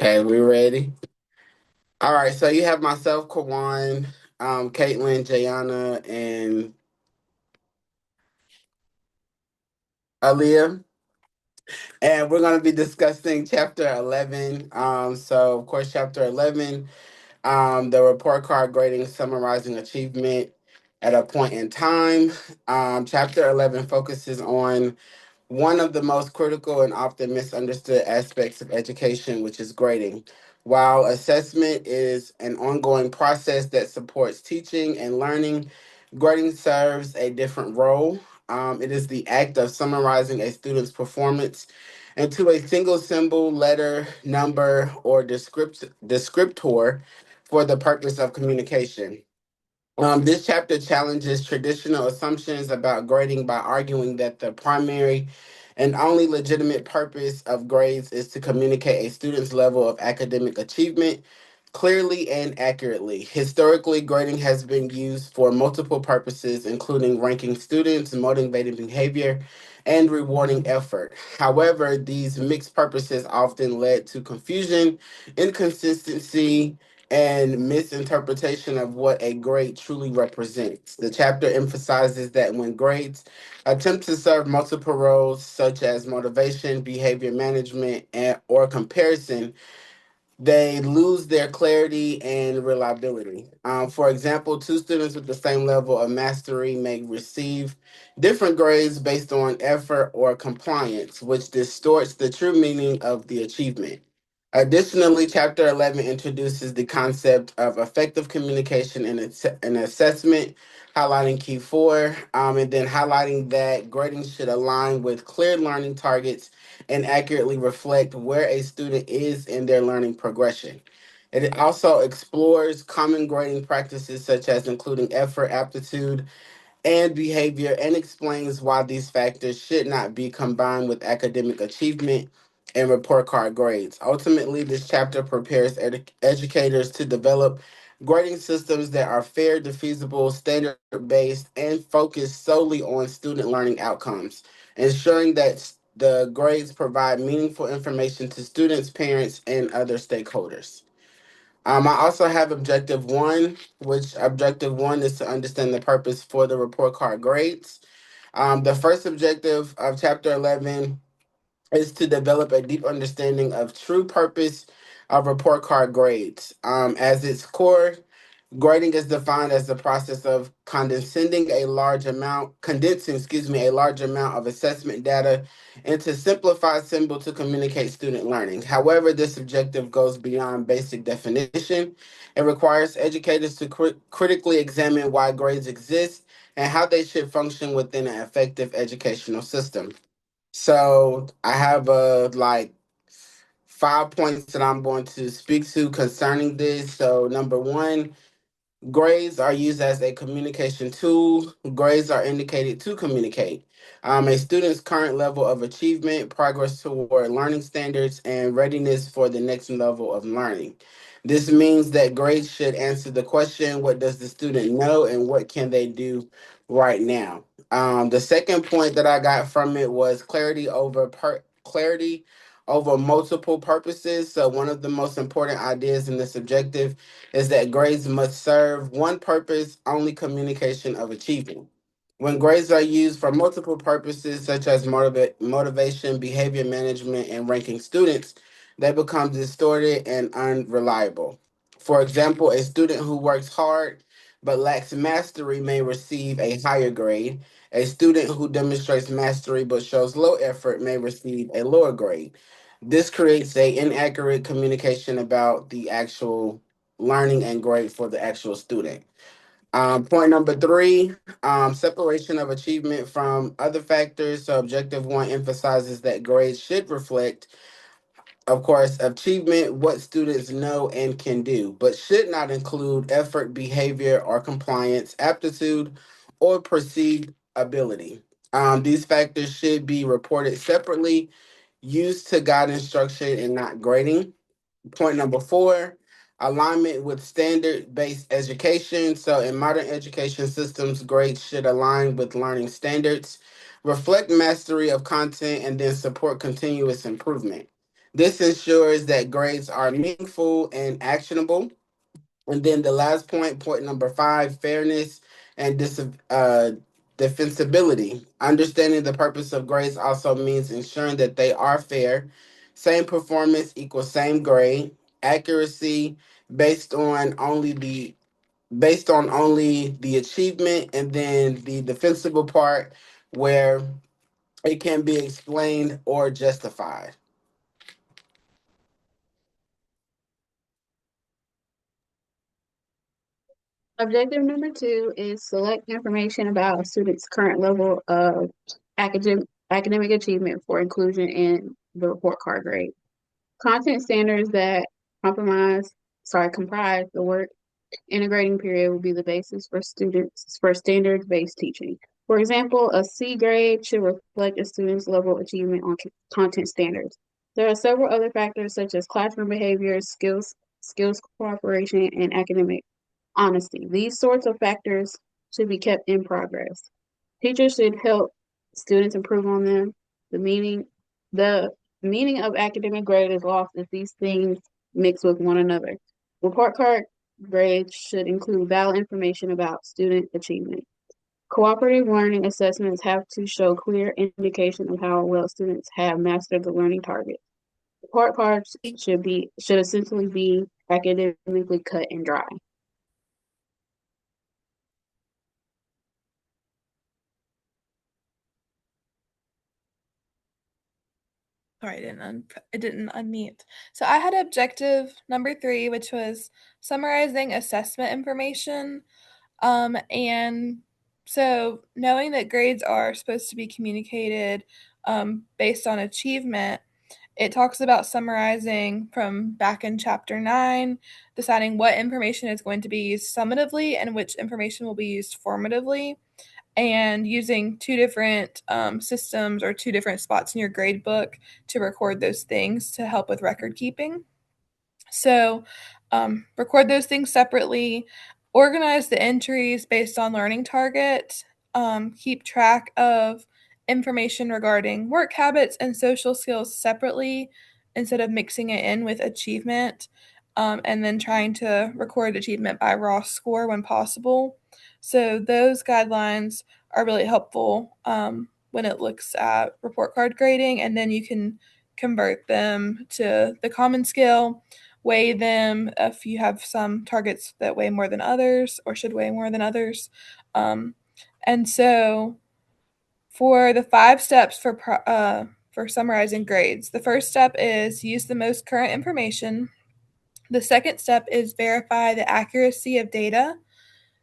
Okay, we ready? All right, so you have myself, Kawan, Caitlin, Jayana, and Aaliyah. And we're going to be discussing chapter 11. Of course, chapter 11, the report card grading summarizing achievement at a point in time. Chapter 11 focuses on one of the most critical and often misunderstood aspects of education, which is grading. While assessment is an ongoing process that supports teaching and learning, grading serves a different role. It is the act of summarizing a student's performance into a single symbol, letter, number, or descriptor for the purpose of communication. This chapter challenges traditional assumptions about grading by arguing that the primary and only legitimate purpose of grades is to communicate a student's level of academic achievement clearly and accurately. Historically, grading has been used for multiple purposes, including ranking students, motivating behavior, and rewarding effort. However, these mixed purposes often led to confusion, inconsistency, and misinterpretation of what a grade truly represents. The chapter emphasizes that when grades attempt to serve multiple roles, such as motivation, behavior management, or comparison, they lose their clarity and reliability. For example, two students with the same level of mastery may receive different grades based on effort or compliance, which distorts the true meaning of the achievement. Additionally, Chapter 11 introduces the concept of effective communication and assessment, highlighting key four, and then highlighting that grading should align with clear learning targets and accurately reflect where a student is in their learning progression. It also explores common grading practices such as including effort, aptitude, and behavior, and explains why these factors should not be combined with academic achievement and report card grades. Ultimately, this chapter prepares educators to develop grading systems that are fair, defeasible, standard based, and focused solely on student learning outcomes, ensuring that the grades provide meaningful information to students, parents, and other stakeholders. I also have objective one, which objective one is to understand the purpose for the report card grades. The first objective of chapter 11 is to develop a deep understanding of true purpose of report card grades. As its core, grading is defined as the process of condensing a large amount of assessment data into simplified symbol to communicate student learning. However, this objective goes beyond basic definition. It requires educators to critically examine why grades exist and how they should function within an effective educational system. So I have like 5 points that I'm going to speak to concerning this. So number one, grades are used as a communication tool. Grades are indicated to communicate a student's current level of achievement, progress toward learning standards, and readiness for the next level of learning. This means that grades should answer the question, what does the student know and what can they do right now? The second point that I got from it was clarity over multiple purposes. So one of the most important ideas in this objective is that grades must serve one purpose, only communication of achievement. When grades are used for multiple purposes, such as motivation, behavior management, and ranking students, they become distorted and unreliable. For example, a student who works hard but lacks mastery may receive a higher grade. A student who demonstrates mastery but shows low effort may receive a lower grade. This creates a inaccurate communication about the actual learning and grade for the actual student. Point number three, separation of achievement from other factors. So objective one emphasizes that grades should reflect, of course, achievement, what students know and can do, but should not include effort, behavior, or compliance, aptitude, or perceived ability. These factors should be reported separately, used to guide instruction and not grading. Point number four, alignment with standard based education. So, in modern education systems, grades should align with learning standards, reflect mastery of content, and then support continuous improvement. This ensures that grades are meaningful and actionable. And then the last point, point number five, fairness and defensibility. Understanding the purpose of grades also means ensuring that they are fair. Same performance equals same grade. Accuracy based on only the achievement, and then the defensible part where it can be explained or justified. Objective number two is select information about a student's current level of academic achievement for inclusion in the report card grade. Content standards that comprise the work integrating period will be the basis for students for standards-based teaching. For example, a C grade should reflect a student's level of achievement on content standards. There are several other factors such as classroom behavior, skills cooperation, and academic honesty. These sorts of factors should be kept in progress. Teachers should help students improve on them. The meaning the meaning of academic grade is lost if these things mix with one another. Report card grades should include valid information about student achievement. Cooperative learning assessments have to show clear indication of how well students have mastered the learning target. Report cards should essentially be academically cut and dry. Sorry, I didn't unmute. So I had objective number 3, which was summarizing assessment information. And so knowing that grades are supposed to be communicated based on achievement, it talks about summarizing from back in chapter 9, deciding what information is going to be used summatively and which information will be used formatively, and using two different systems or two different spots in your grade book to record those things to help with record keeping. So, record those things separately, organize the entries based on learning target, keep track of information regarding work habits and social skills separately instead of mixing it in with achievement, and then trying to record achievement by raw score when possible. So, those guidelines are really helpful when it looks at report card grading, and then you can convert them to the common scale, weigh them if you have some targets that weigh more than others or should weigh more than others. Um, and so for the 5 steps for summarizing grades, the first step is use the most current information. The second step is verify the accuracy of data.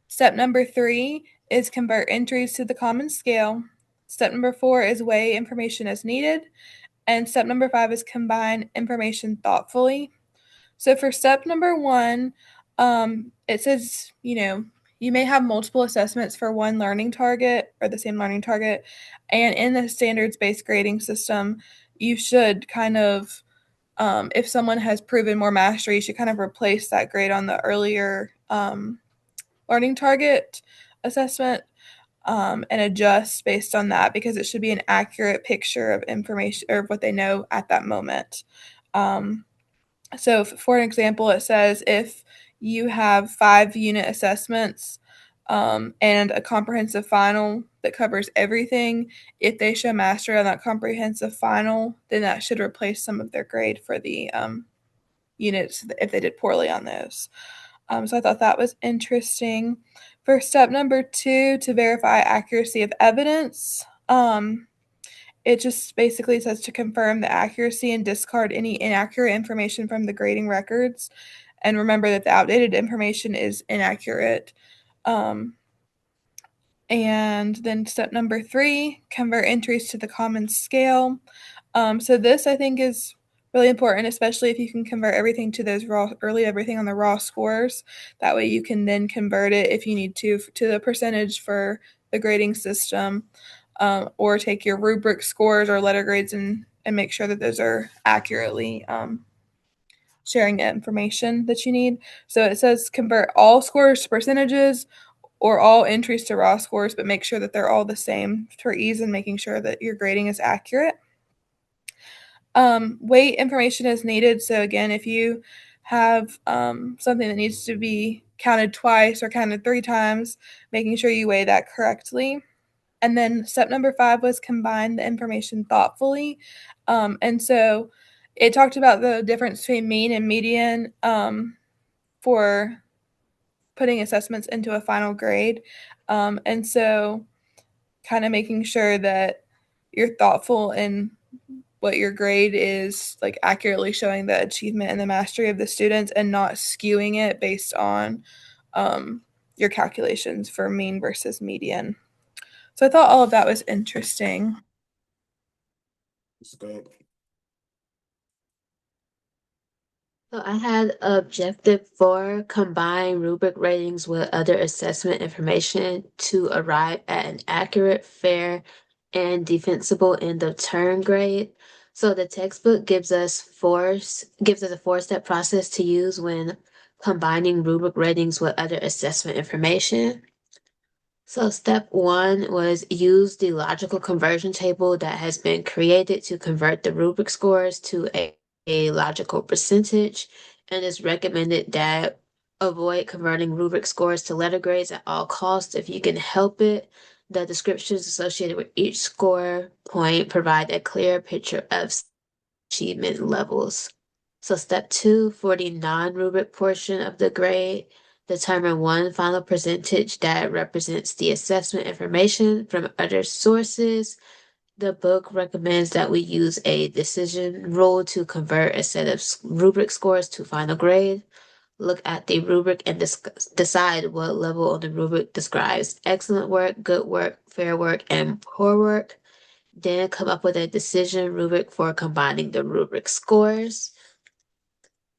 Step number 3 is convert entries to the common scale. Step number 4 is weigh information as needed. And step number 5 is combine information thoughtfully. So for step number 1, it says, you may have multiple assessments for one learning target or the same learning target. And in the standards-based grading system, you should kind of, if someone has proven more mastery, you should kind of replace that grade on the earlier learning target assessment, and adjust based on that because it should be an accurate picture of information or what they know at that moment. So, for an example, it says if you have 5 unit assessments and a comprehensive final that covers everything, if they show mastery on that comprehensive final, then that should replace some of their grade for the units if they did poorly on those. So I thought that was interesting. For step number 2, to verify accuracy of evidence, it just basically says to confirm the accuracy and discard any inaccurate information from the grading records. And remember that the outdated information is inaccurate. Um, and then step number 3, convert entries to the common scale. So this I think is really important, especially if you can convert everything to those everything on the raw scores. That way you can then convert it if you need to the percentage for the grading system, or take your rubric scores or letter grades and make sure that those are accurately sharing the information that you need. So it says convert all scores to percentages or all entries to raw scores, but make sure that they're all the same for ease and making sure that your grading is accurate. Weight information is needed. So again, if you have something that needs to be counted twice or counted 3 times, making sure you weigh that correctly. And then step number 5 was combine the information thoughtfully. And so it talked about the difference between mean and median for putting assessments into a final grade. And so kind of making sure that you're thoughtful in what your grade is, like accurately showing the achievement and the mastery of the students and not skewing it based on your calculations for mean versus median. So I thought all of that was interesting. It's good. So I had objective 4, combine rubric ratings with other assessment information to arrive at an accurate, fair, and defensible end of term grade. So the textbook gives us a 4-step process to use when combining rubric ratings with other assessment information. So step 1 was use the logical conversion table that has been created to convert the rubric scores to a logical percentage, and it's recommended that avoid converting rubric scores to letter grades at all costs if you can help it. The descriptions associated with each score point provide a clear picture of achievement levels. So step 2, for the non-rubric portion of the grade, determine one final percentage that represents the assessment information from other sources. The book recommends that we use a decision rule to convert a set of rubric scores to final grade. Look at the rubric and decide what level on the rubric describes excellent work, good work, fair work, and poor work. Then come up with a decision rubric for combining the rubric scores.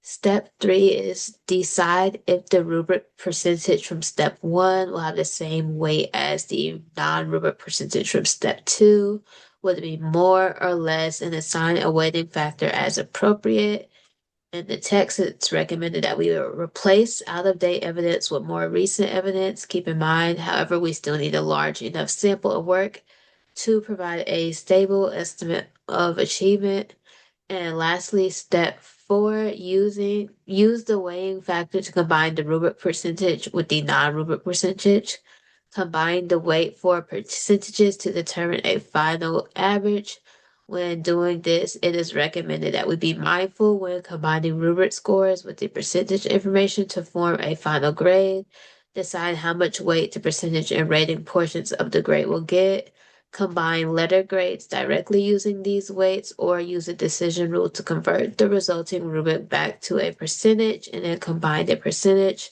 Step 3 is decide if the rubric percentage from step 1 will have the same weight as the non-rubric percentage from step 2. Would it be more or less, and assign a weighting factor as appropriate. In the text, it's recommended that we replace out-of-date evidence with more recent evidence. Keep in mind, however, we still need a large enough sample of work to provide a stable estimate of achievement. And lastly, step 4, use the weighing factor to combine the rubric percentage with the non-rubric percentage. Combine the weight for percentages to determine a final average. When doing this, it is recommended that we be mindful when combining rubric scores with the percentage information to form a final grade. Decide how much weight the percentage and rating portions of the grade will get. Combine letter grades directly using these weights, or use a decision rule to convert the resulting rubric back to a percentage, and then combine the percentage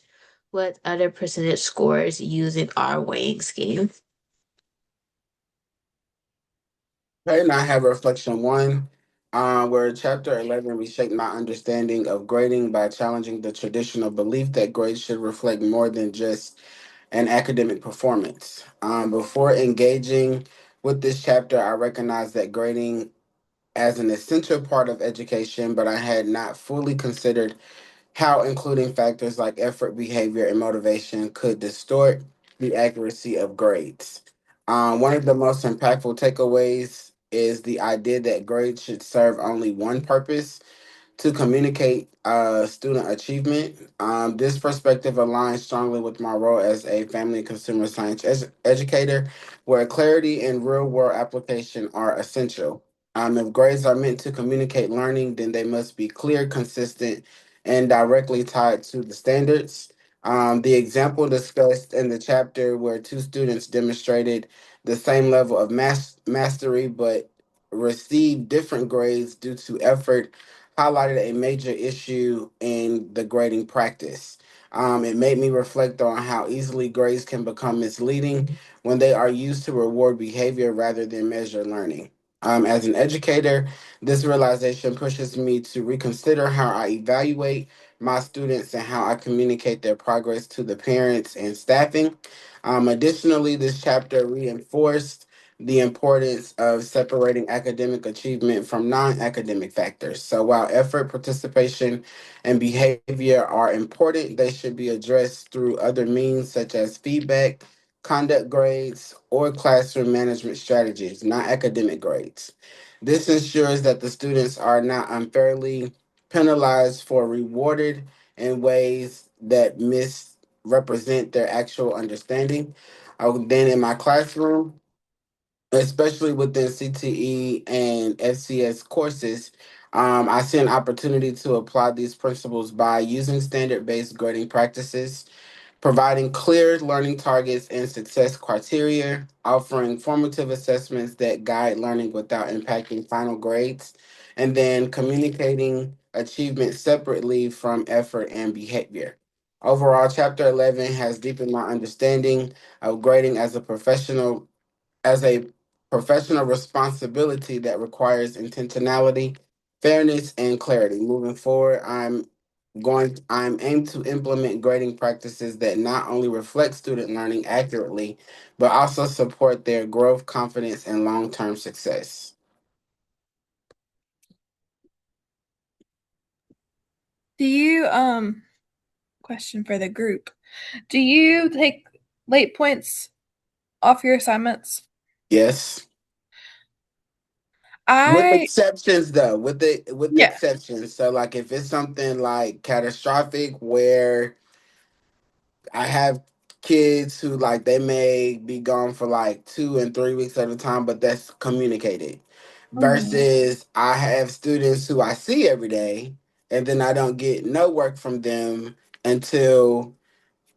with other percentage scores using our weighing scheme. Okay, now I have reflection 1, where chapter 11 reshaped my understanding of grading by challenging the traditional belief that grades should reflect more than just an academic performance. Before engaging with this chapter, I recognized that grading as an essential part of education, but I had not fully considered how including factors like effort, behavior, and motivation could distort the accuracy of grades. One of the most impactful takeaways is the idea that grades should serve only one purpose: to communicate student achievement. This perspective aligns strongly with my role as a family and consumer science educator, where clarity and real world application are essential. If grades are meant to communicate learning, then they must be clear, consistent, and directly tied to the standards. The example discussed in the chapter where two students demonstrated the same level of mastery but received different grades due to effort highlighted a major issue in the grading practice. It made me reflect on how easily grades can become misleading when they are used to reward behavior rather than measure learning. As an educator, this realization pushes me to reconsider how I evaluate my students and how I communicate their progress to the parents and staffing. Additionally, this chapter reinforced the importance of separating academic achievement from non academic factors. So, while effort, participation, and behavior are important, they should be addressed through other means such as feedback, conduct grades, or classroom management strategies, not academic grades. This ensures that the students are not unfairly penalized for rewarded in ways that misrepresent their actual understanding. Then in my classroom, especially within CTE and FCS courses, I see an opportunity to apply these principles by using standard based grading practices, providing clear learning targets and success criteria, offering formative assessments that guide learning without impacting final grades, and then communicating achievement separately from effort and behavior. Overall, Chapter 11 has deepened my understanding of grading as a professional responsibility that requires intentionality, fairness, and clarity. Moving forward, I'm aimed to implement grading practices that not only reflect student learning accurately, but also support their growth, confidence, and long-term success. Do you question for the group? Do you take late points off your assignments? Yes. With I exceptions though, with the Yeah. exceptions. So like if it's something like catastrophic where I have kids who like they may be gone for like 2 and 3 weeks at a time, but that's communicated. Mhm. Versus I have students who I see every day, and then I don't get no work from them until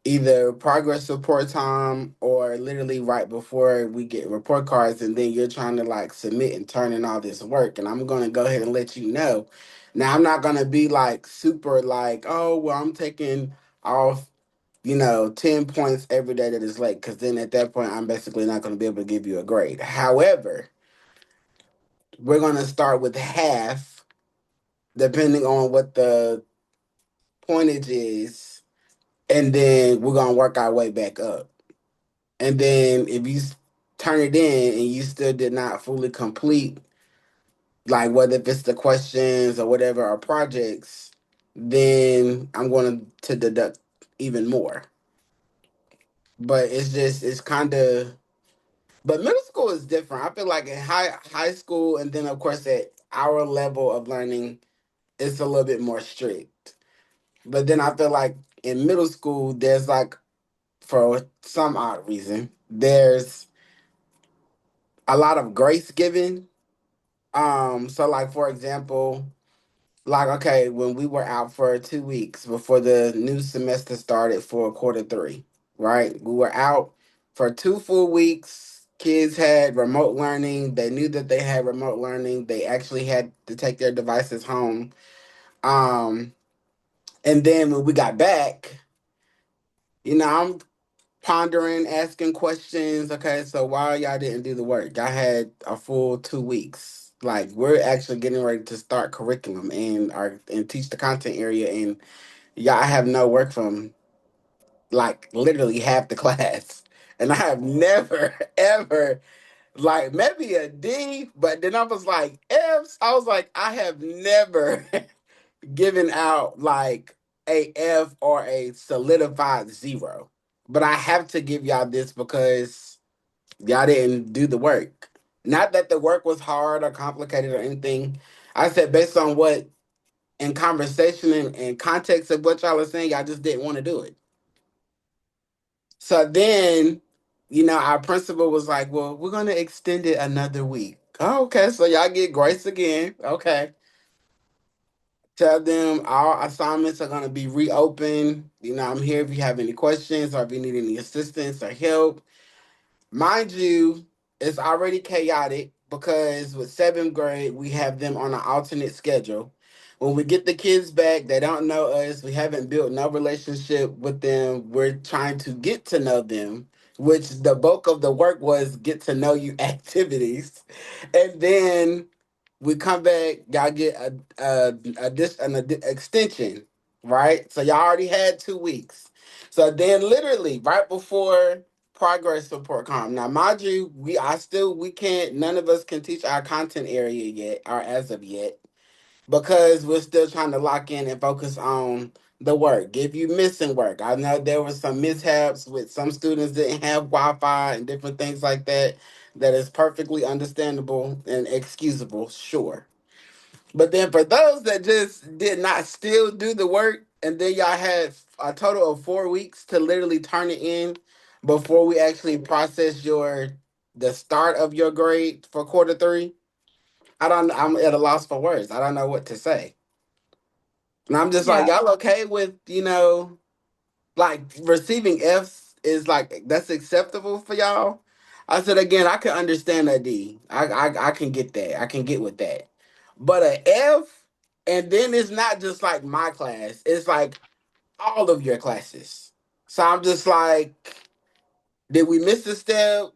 either progress report time or literally right before we get report cards, and then you're trying to like submit and turn in all this work. And I'm gonna go ahead and let you know. Now I'm not gonna be like super like, oh well, I'm taking off 10 points every day that is late, because then at that point, I'm basically not going to be able to give you a grade. However, we're going to start with half, depending on what the pointage is, and then we're going to work our way back up. And then if you turn it in and you still did not fully complete, like whether if it's the questions or whatever, or projects, then I'm going to deduct even more. But it's kind of. But middle school is different. I feel like in high school, and then of course at our level of learning, it's a little bit more strict. But then I feel like in middle school, there's like, for some odd reason, there's a lot of grace given. So like for example, like okay, when we were out for 2 weeks before the new semester started for quarter 3, right? We were out for 2 full weeks. Kids had remote learning. They knew that they had remote learning. They actually had to take their devices home. Um, and then when we got back, I'm pondering, asking questions. Okay, so why y'all didn't do the work? Y'all had a full 2 weeks. Like we're actually getting ready to start curriculum and teach the content area, and y'all have no work from like literally half the class. And I have never ever like maybe a D, but then I was like F's. I was like, I have never given out like a F or a solidified zero. But I have to give y'all this because y'all didn't do the work. Not that the work was hard or complicated or anything. I said based on what in conversation and context of what y'all are saying, y'all just didn't want to do it. So then, our principal was like, well, we're gonna extend it another week. Oh, okay, so y'all get grace again. Okay. Tell them our assignments are gonna be reopened. I'm here if you have any questions or if you need any assistance or help. Mind you, it's already chaotic because with seventh grade, we have them on an alternate schedule. When we get the kids back, they don't know us. We haven't built no relationship with them. We're trying to get to know them, which the bulk of the work was get to know you activities. And then we come back, y'all get an extension, right? So y'all already had 2 weeks. So then, literally, right before progress report come. Now, mind you, we can't. None of us can teach our content area yet, or as of yet, because we're still trying to lock in and focus on the work. If you missing work, I know there was some mishaps with some students didn't have Wi-Fi and different things like that. that is perfectly understandable and excusable, sure. But then for those that just did not still do the work, and then y'all had a total of 4 weeks to literally turn it in before we actually process the start of your grade for quarter 3. I'm at a loss for words. I don't know what to say. And I'm just like, Yeah. y'all okay with, like receiving F's is like that's acceptable for y'all? I said again, I can understand a D. I can get that. I can get with that. But a F, and then it's not just like my class, it's like all of your classes. So I'm just like, did we miss a step?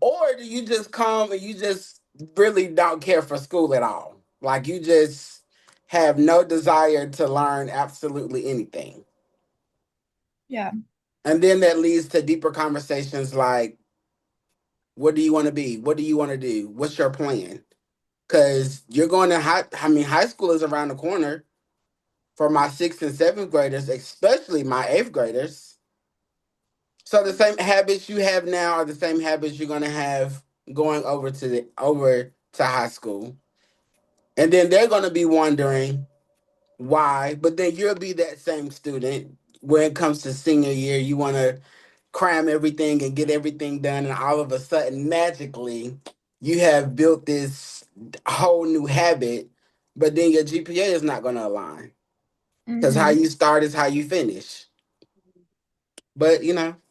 Or do you just come and you just really don't care for school at all? Like you just have no desire to learn absolutely anything. Yeah. And then that leads to deeper conversations like, what do you want to be? What do you want to do? What's your plan? Because you're going to high school is around the corner for my sixth and seventh graders, especially my eighth graders. So the same habits you have now are the same habits you're going to have going over to high school. And then they're going to be wondering why, but then you'll be that same student when it comes to senior year. You want to cram everything and get everything done, and all of a sudden, magically, you have built this whole new habit, but then your GPA is not going to align because how Mm-hmm. you start is how you finish. But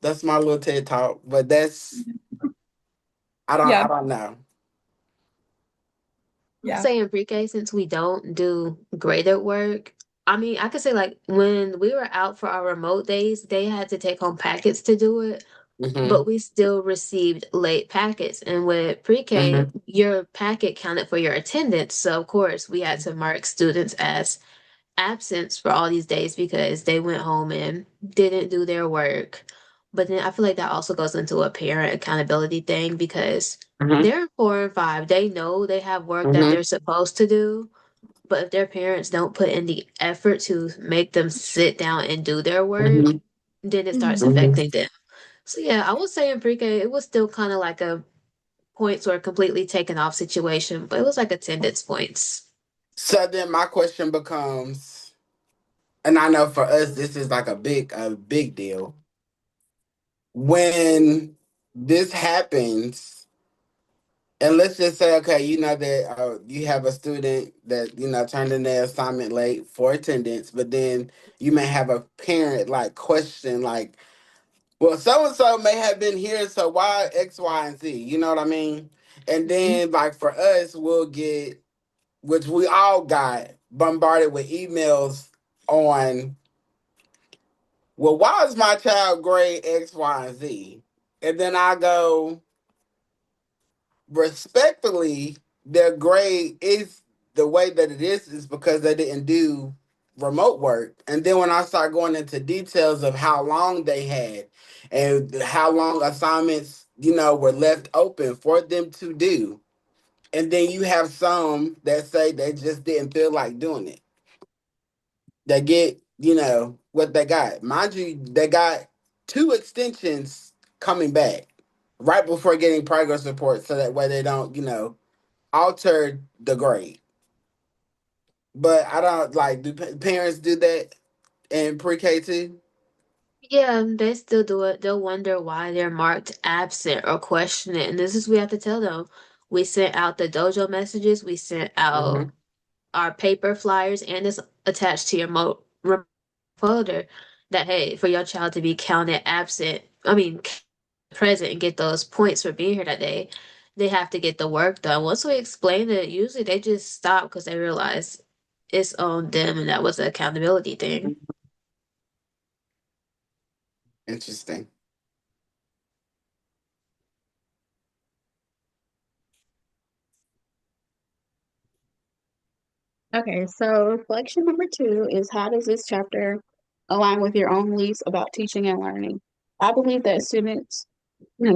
that's my little TED talk. But that's I Yeah. don't know. I'll Yeah. say in pre-K, since we don't do graded work, I mean, I could say like when we were out for our remote days, they had to take home packets to do it, Hmm. but we still received late packets. And with pre-K, Hmm. your packet counted for your attendance. So of course, we had to mark students as absence for all these days because they went home and didn't do their work. But then I feel like that also goes into a parent accountability thing because Hmm. they're 4 and 5. They know they have work that Hmm. they're supposed to do. But if their parents don't put in the effort to make them sit down and do their work, Hmm. then it starts Mm-hmm. Hmm. affecting them. So yeah, I would say in pre-K, it was still kind of like a points were completely taken off situation, but it was like attendance points. So then my question becomes, and I know for us this is like a big deal. When this happens, and let's just say, okay, you know that you have a student that turned in their assignment late for attendance, but then you may have a parent like question, like, well, so and so may have been here, so why X, Y, and Z? You know what I mean? And Mhm. then like for us, we'll get, which we all got bombarded with emails on, well, why is my child grade X, Y, and Z? And then I go, respectfully, their grade is the way that it is because they didn't do remote work. And then when I start going into details of how long they had and how long assignments, were left open for them to do. And then you have some that say they just didn't feel like doing it. They get, what they got. Mind you, they got 2 extensions coming back right before getting progress reports so that way they don't, alter the grade. But I don't like, do parents do that in pre-K too? Yeah, they still do it. They'll wonder why they're marked absent or question it. And this is we have to tell them. We sent out the dojo messages, we sent out Hmm. our paper flyers, and it's attached to your folder that hey, for your child to be counted absent, I mean present and get those points for being here that day, they have to get the work done. Once we explain it, usually they just stop because they realize it's on them and that was an accountability thing. Interesting. Okay, so reflection number 2 is how does this chapter align with your own beliefs about teaching and learning? I believe that students'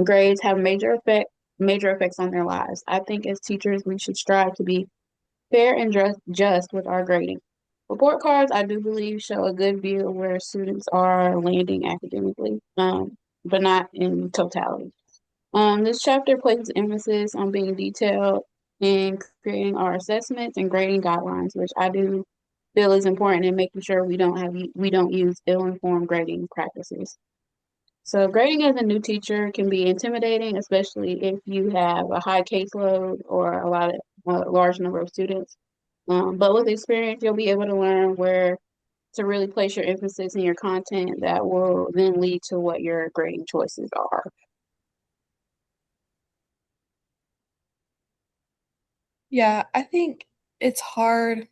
grades have major effects on their lives. I think as teachers, we should strive to be fair and just with our grading. Report cards, I do believe, show a good view of where students are landing academically, but not in totality. This chapter places emphasis on being detailed in creating our assessments and grading guidelines, which I do feel is important in making sure we don't use ill-informed grading practices. So grading as a new teacher can be intimidating, especially if you have a high caseload or a large number of students. But with experience, you'll be able to learn where to really place your emphasis in your content that will then lead to what your grading choices are. Yeah, I think it's hard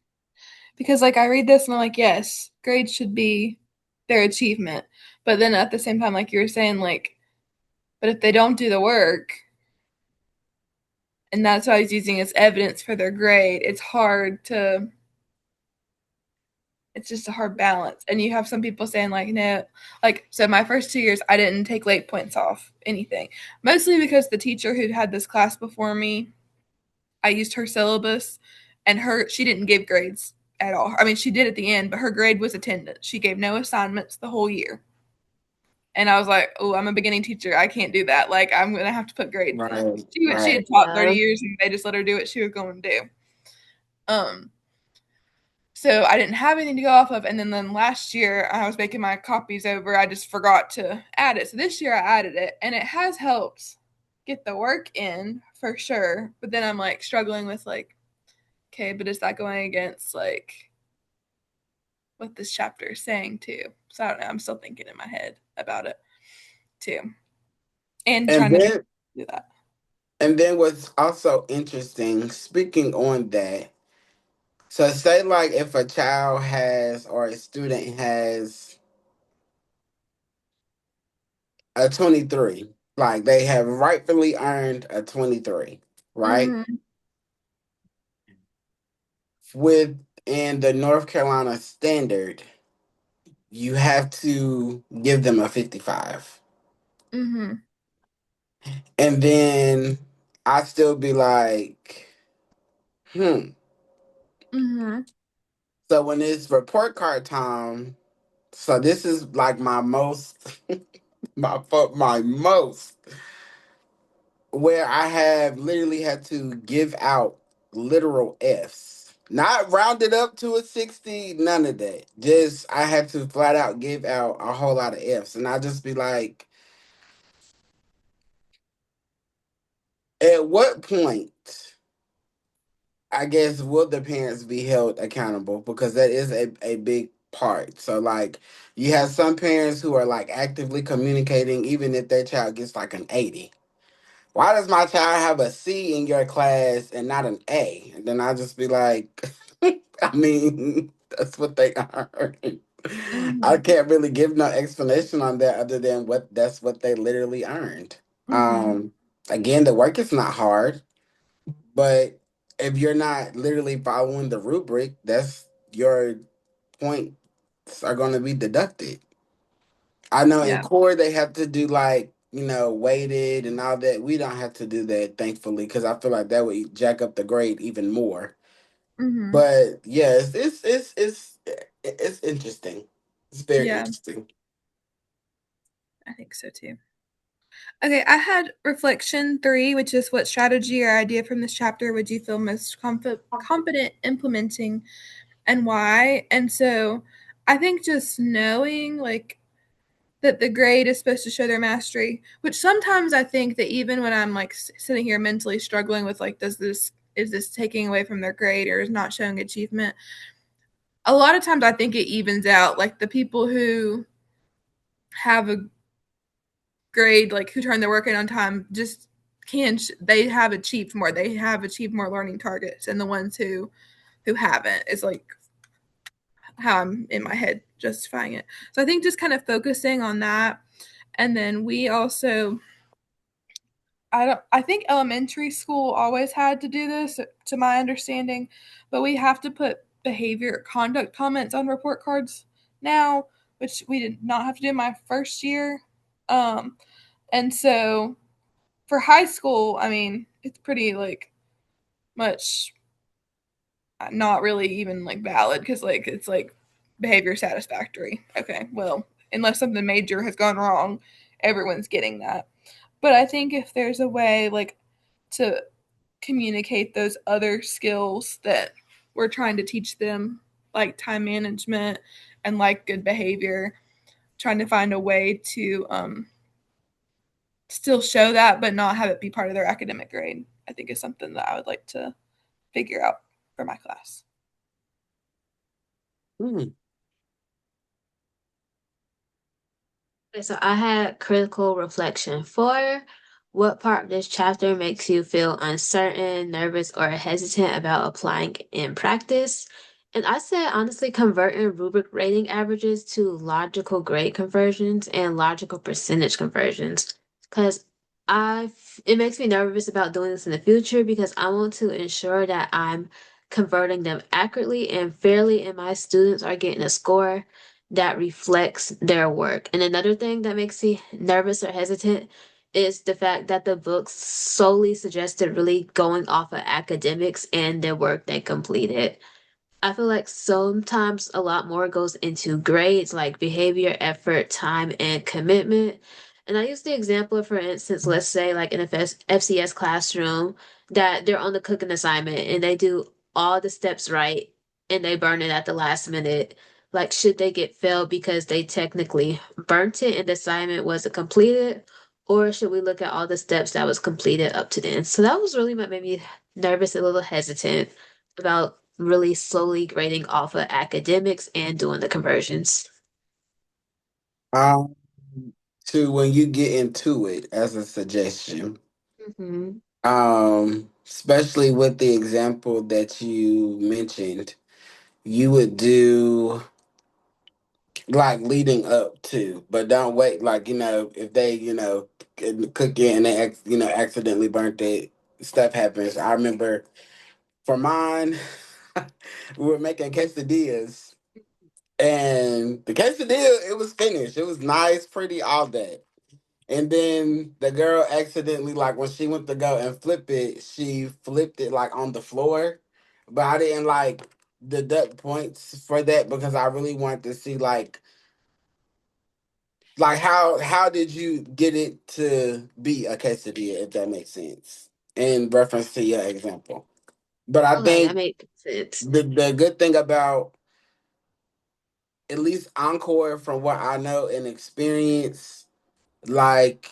because like I read this and I'm like, yes, grades should be their achievement. But then at the same time, like you were saying, like, but if they don't do the work, and that's what I was using as evidence for their grade, it's just a hard balance. And you have some people saying like, no, like, so my first 2 years, I didn't take late points off anything, mostly because the teacher who had this class before me, I used her syllabus, and she didn't give grades at all. I mean, she did at the end, but her grade was attendance. She gave no assignments the whole year. And I was like, oh, I'm a beginning teacher. I can't do that. Like, I'm going to have to put grades in. Right, She right. had taught 30 Yeah. years and they just let her do what she was going to do. Um, so I didn't have anything to go off of. And then last year, I was making my copies over. I just forgot to add it. So this year, I added it, and it has helped get the work in for sure. But then I'm like struggling with like, okay, but is that going against like what this chapter is saying too? So I don't know. I'm still thinking in my head about it too, and And trying to then do that. and then what's also interesting, speaking on that, so say like if a child has or a student has a 23, like they have rightfully earned a 23, right? Mm-hmm. Within the North Carolina standard, you have to give them a 55. Mm-hmm. And then I still be like, hmm. Mm-hmm. So when it's report card time, so this is like my most, my most, where I have literally had to give out literal Fs. Not rounded up to a 60, none of that. Just I had to flat out give out a whole lot of Fs. And I just be like, at what point, I guess, will the parents be held accountable? Because that is a big part. So like you have some parents who are like actively communicating even if their child gets like an 80. Why does my child have a C in your class and not an A? And then I just be like, I mean, that's what they are. I Mm-hmm. can't really give no explanation on that other than that's what they literally earned. Mm-hmm. Again, the work is not hard, but if you're not literally following the rubric, that's your points are going to be deducted. I know in Yeah. core they have to do like weighted and all that. We don't have to do that, thankfully, because I feel like that would jack up the grade even more. Mm-hmm. But yes, it's interesting. It's very Yeah, interesting. I think so too. Okay, I had reflection 3, which is what strategy or idea from this chapter would you feel most confident implementing and why? And so I think just knowing like that the grade is supposed to show their mastery, which sometimes I think that even when I'm like sitting here mentally struggling with like, is this taking away from their grade or is not showing achievement? A lot of times I think it evens out. Like the people who have a grade, like who turn their work in on time, just they have achieved more. They have achieved more learning targets, and the ones who haven't is like how I'm in my head justifying it. So I think just kind of focusing on that, and then we also I think elementary school always had to do this to my understanding, but we have to put behavior conduct comments on report cards now, which we did not have to do in my first year. And so for high school, I mean, it's pretty like much not really even like valid because like it's like behavior satisfactory. Okay, well, unless something major has gone wrong, everyone's getting that. But I think if there's a way like to communicate those other skills that we're trying to teach them, like time management and like good behavior, trying to find a way to still show that but not have it be part of their academic grade, I think is something that I would like to figure out for my class. Hmm. Okay, so I had critical reflection 4. What part of this chapter makes you feel uncertain, nervous, or hesitant about applying in practice? And I said honestly, converting rubric rating averages to logical grade conversions and logical percentage conversions. Because it makes me nervous about doing this in the future because I want to ensure that I'm converting them accurately and fairly, and my students are getting a score that reflects their work. And another thing that makes me nervous or hesitant is the fact that the book solely suggested really going off of academics and the work they completed. I feel like sometimes a lot more goes into grades like behavior, effort, time, and commitment. And I use the example, for instance, let's say like in a FCS classroom, that they're on the cooking assignment and they do all the steps right and they burn it at the last minute. Like, should they get failed because they technically burnt it and the assignment wasn't completed? Or should we look at all the steps that was completed up to then? So that was really what made me nervous, a little hesitant about really slowly grading off of academics and doing the conversions. Um, to when you get into it as a suggestion, Hmm. especially with the example that you mentioned, you would do like leading up to, but don't wait. Like if they cook it and they accidentally burnt it, stuff happens. I remember for mine, we were making quesadillas, and the quesadilla it was finished. It was nice, pretty, all that. And then the girl accidentally, like when she went to go and flip it, she flipped it like on the floor. But I didn't like deduct points for that because I really wanted to see like how did you get it to be a quesadilla, if that makes sense, in reference to your example. But I Okay, that think makes sense. the good thing about at least Encore, from what I know and experience, like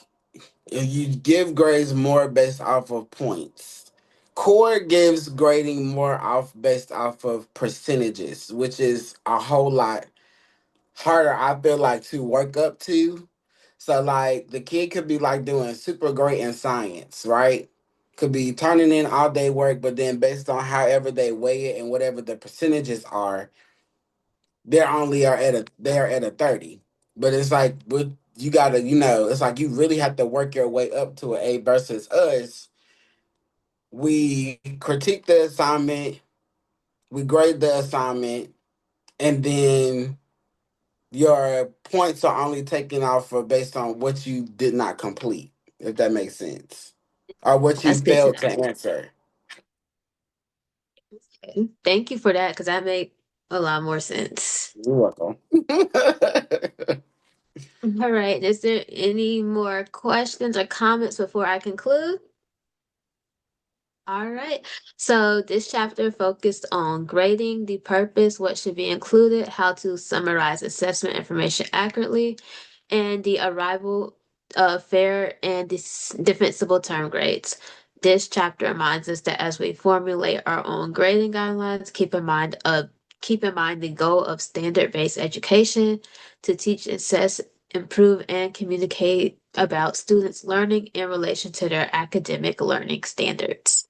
if you give grades more based off of points. Core gives grading more off based off of percentages, which is a whole lot harder, I feel like, to work up to. So like the kid could be like doing super great in science, right? Could be turning in all day work, but then based on however they weigh it and whatever the percentages are, they are at a 30. But it's like with you gotta, it's like you really have to work your way up to an A versus us. We critique the assignment, we grade the assignment, and then your points are only taken off for based on what you did not complete, if that makes sense. Or what you That's good to failed know. to answer. Okay. Thank you for that because that make a lot more sense. You're welcome. All right. Is there any more questions or comments before I conclude? All right. So this chapter focused on grading, the purpose, what should be included, how to summarize assessment information accurately, and the arrival of fair and defensible term grades. This chapter reminds us that as we formulate our own grading guidelines, keep in mind the goal of standard-based education to teach, assess, improve, and communicate about students' learning in relation to their academic learning standards.